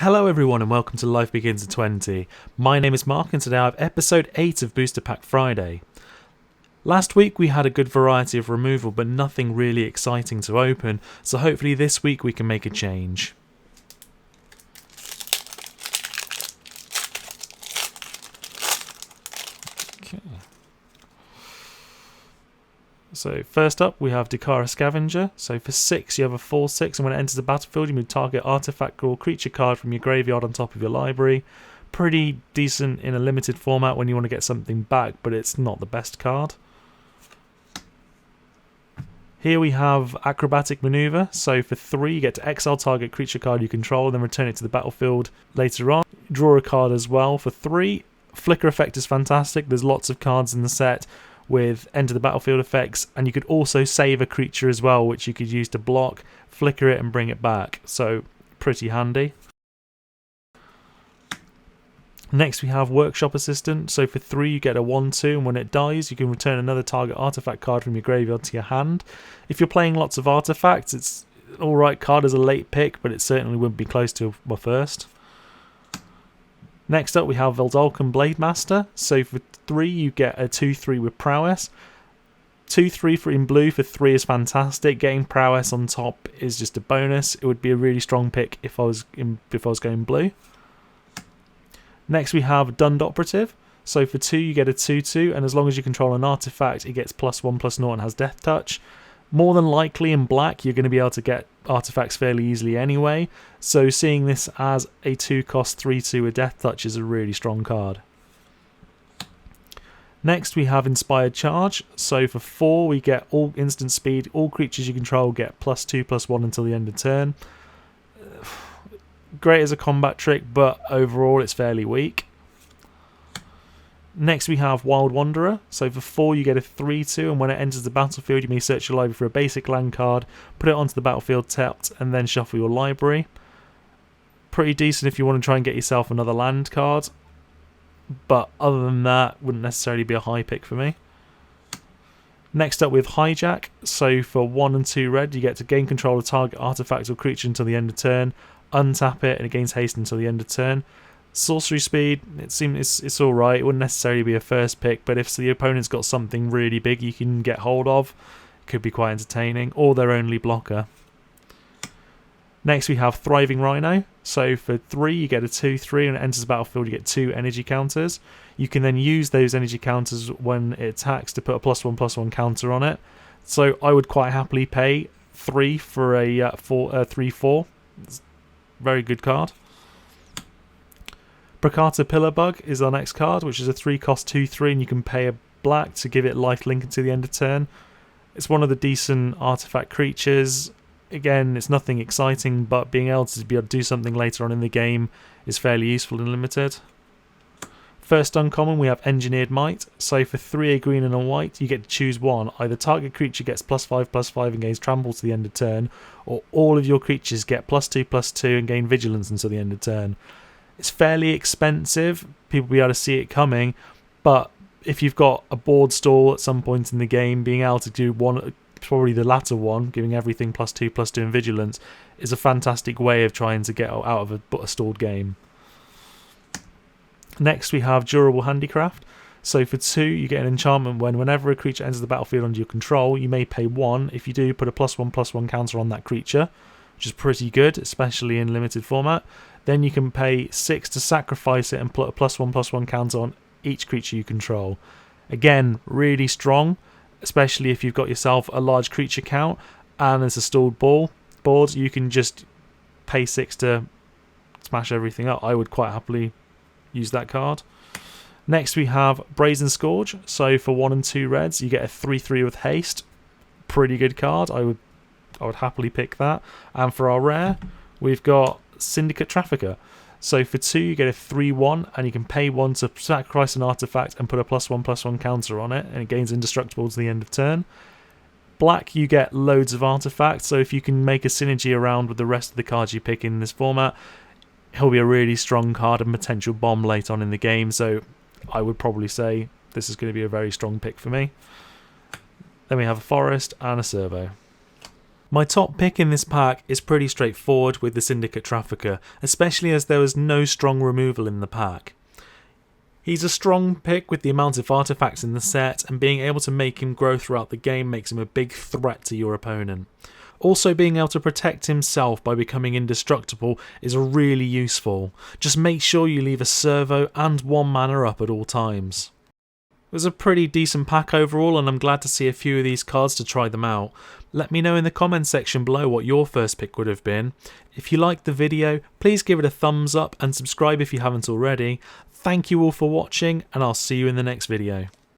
Hello everyone and welcome to Life Begins at 20. My name is Mark and today I have episode 8 of Booster Pack Friday. Last week we had a good variety of removal but nothing really exciting to open, so hopefully this week we can make a change. Okay. So first up we have Dakara Scavenger. So for 6 you have a 4/6 and when it enters the battlefield you move target artifact or creature card from your graveyard on top of your library. Pretty decent in a limited format when you want to get something back, but it's not the best card. Here we have Acrobatic Maneuver. So for 3 you get to exile target creature card you control and then return it to the battlefield later on. Draw a card as well. For 3, Flicker effect is fantastic. There's lots of cards in the set with enter the battlefield effects, and you could also save a creature as well, which you could use to block, flicker it and bring it back, so pretty handy. Next we have Workshop Assistant. So for 3 you get a 1/2 and when it dies you can return another target artifact card from your graveyard to your hand. If you're playing lots of artifacts it's an alright card as a late pick, but it certainly wouldn't be close to my first. Next up we have Veldalken Blademaster. So for 3 you get a 2/3 with Prowess. 2/3 for in blue for 3 is fantastic. Getting Prowess on top is just a bonus. It would be a really strong pick if I was going blue. Next we have Dund Operative. So for 2 you get a 2/2 and as long as you control an artifact it gets +1/+0 and has Death Touch. More than likely in black you're going to be able to get artifacts fairly easily anyway, so seeing this as a 2-cost 3/2 with Death Touch is a really strong card. Next we have Inspired Charge. So for 4 we get all instant speed, all creatures you control get +2/+1 until the end of turn. Great as a combat trick, but overall it's fairly weak. Next we have Wild Wanderer. So for 4 you get a 3/2 and when it enters the battlefield you may search your library for a basic land card, put it onto the battlefield tapped and then shuffle your library. Pretty decent if you want to try and get yourself another land card, but other than that wouldn't necessarily be a high pick for me. Next up with Hijack. So for 1 and 2 red you get to gain control of target artifact or creature until the end of turn, untap it and it gains haste until the end of turn. Sorcery speed, it's alright, it wouldn't necessarily be a first pick, but if the opponent's got something really big you can get hold of, it could be quite entertaining, or their only blocker. Next we have Thriving Rhino. So for 3 you get a 2/3 and it enters the battlefield you get 2 energy counters. You can then use those energy counters when it attacks to put a +1/+1 counter on it. So I would quite happily pay 3 for a 3/4. It's a very good card. Bracata Pillarbug is our next card, which is a 3-cost 2/3 and you can pay a black to give it lifelink until the end of turn. It's one of the decent artifact creatures. Again, it's nothing exciting, but being able to do something later on in the game is fairly useful and limited. First uncommon we have Engineered Might. So for 3 a green and a white you get to choose one. Either target creature gets +5/+5 and gains trample to the end of turn, or all of your creatures get +2/+2 and gain vigilance until the end of turn. It's fairly expensive, people will be able to see it coming, but if you've got a board stall at some point in the game, being able to do one, probably the latter one, giving everything +2/+2 and vigilance, is a fantastic way of trying to get out of a stalled game. Next we have Durable Handicraft. So for 2 you get an enchantment whenever a creature enters the battlefield under your control you may pay 1. If you do, put a +1/+1 counter on that creature, which is pretty good, especially in limited format. Then you can pay 6 to sacrifice it and put a +1/+1 counter on each creature you control. Again, really strong, especially if you've got yourself a large creature count and it's a stalled board, you can just pay 6 to smash everything up. I would quite happily use that card. Next we have Brazen Scourge. So for 1 and 2 reds you get a 3/3 with haste. Pretty good card. I would happily pick that. And for our rare we've got Syndicate Trafficker. So for 2 you get a 3/1 and you can pay 1 to sacrifice an artifact and put a +1/+1 counter on it and it gains indestructible to the end of turn. Black you get loads of artifacts, so if you can make a synergy around with the rest of the cards you pick in this format, he'll be a really strong card and potential bomb late on in the game, so I would probably say this is going to be a very strong pick for me. Then we have a Forest and a Servo. My top pick in this pack is pretty straightforward with the Syndicate Trafficker, especially as there was no strong removal in the pack. He's a strong pick with the amount of artifacts in the set, and being able to make him grow throughout the game makes him a big threat to your opponent. Also, being able to protect himself by becoming indestructible is really useful. Just make sure you leave a servo and 1 mana up at all times. It was a pretty decent pack overall, and I'm glad to see a few of these cards to try them out. Let me know in the comments section below what your first pick would have been. If you liked the video, please give it a thumbs up and subscribe if you haven't already. Thank you all for watching, and I'll see you in the next video.